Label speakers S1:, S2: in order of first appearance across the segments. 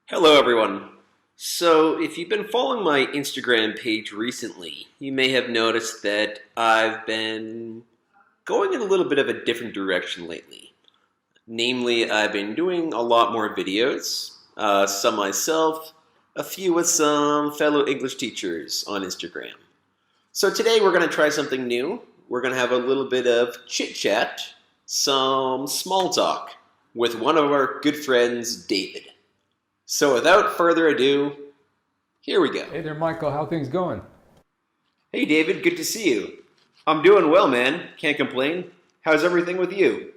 S1: Hello everyone. So if you've been following my Instagram page recently, you may have noticed that I've been going in a little bit of a different direction lately. Namely, I've been doing a lot more videos, some myself, a few with some fellow English teachers on Instagram. So today we're going to try something new. We're going to have a little bit of chit-chat, some small talk with one of our good friends, David. So without further ado, here we go.
S2: Hey there, Michael. How things going?
S1: Hey David, good to see you. I'm doing well, man. Can't complain. How's everything with you?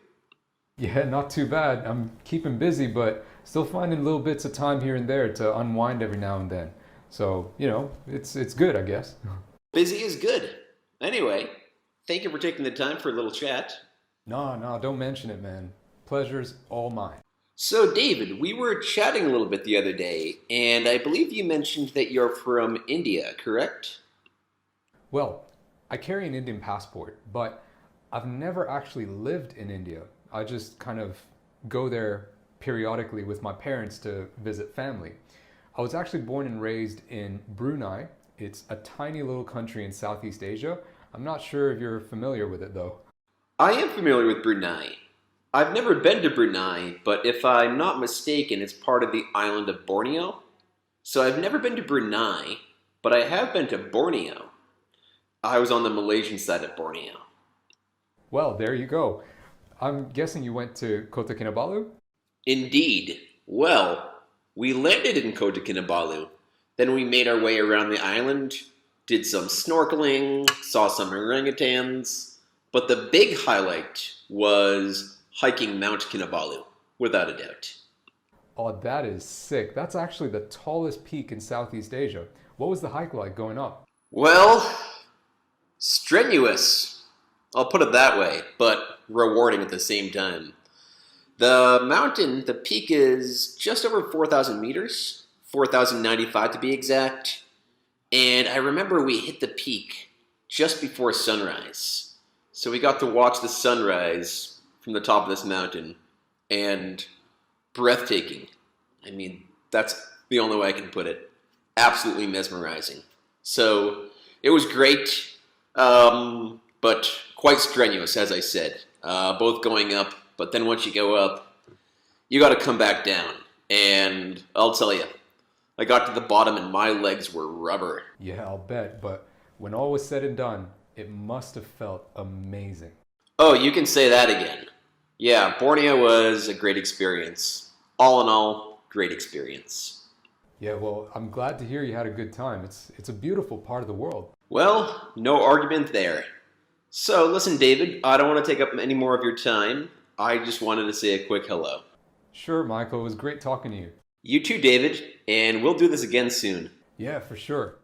S2: Yeah, not too bad. I'm keeping busy, but still finding little bits of time here and there to unwind every now and then. So, it's good, I guess.
S1: Busy is good. Anyway, thank you for taking the time for a little chat.
S2: No, don't mention it, man. Pleasure's all mine.
S1: So David, we were chatting a little bit the other day, and I believe you mentioned that you're from India, correct?
S2: Well, I carry an Indian passport, but I've never actually lived in India. I just kind of go there periodically with my parents to visit family. I was actually born and raised in Brunei. It's a tiny little country in Southeast Asia. I'm not sure if you're familiar with it though.
S1: I am familiar with Brunei. I've never been to Brunei, but if I'm not mistaken, it's part of the island of Borneo. So I've never been to Brunei, but I have been to Borneo. I was on the Malaysian side of Borneo.
S2: Well, there you go. I'm guessing you went to Kota Kinabalu?
S1: Indeed. Well, we landed in Kota Kinabalu. Then we made our way around the island, did some snorkeling, saw some orangutans. But the big highlight was hiking Mount Kinabalu, without a doubt.
S2: Oh, that is sick. That's actually the tallest peak in Southeast Asia. What was the hike like going up?
S1: Well, strenuous. I'll put it that way, but rewarding at the same time. The mountain, the peak is just over 4,000 meters, 4,095 to be exact. And I remember we hit the peak just before sunrise. So we got to watch the sunrise from the top of this mountain, and breathtaking. I mean, that's the only way I can put it. Absolutely mesmerizing. So it was great, but quite strenuous, as I said. Both going up, but then once you go up, you got to come back down. And I'll tell you, I got to the bottom and my legs were rubber.
S2: Yeah, I'll bet. But when all was said and done, it must have felt amazing.
S1: Oh, you can say that again. Yeah, Borneo was a great experience. All in all, great experience.
S2: Yeah, well, I'm glad to hear you had a good time. It's a beautiful part of the world.
S1: Well, no argument there. So, listen, David, I don't want to take up any more of your time. I just wanted to say a quick hello.
S2: Sure, Michael, it was great talking to you.
S1: You too, David, and we'll do this again soon.
S2: Yeah, for sure.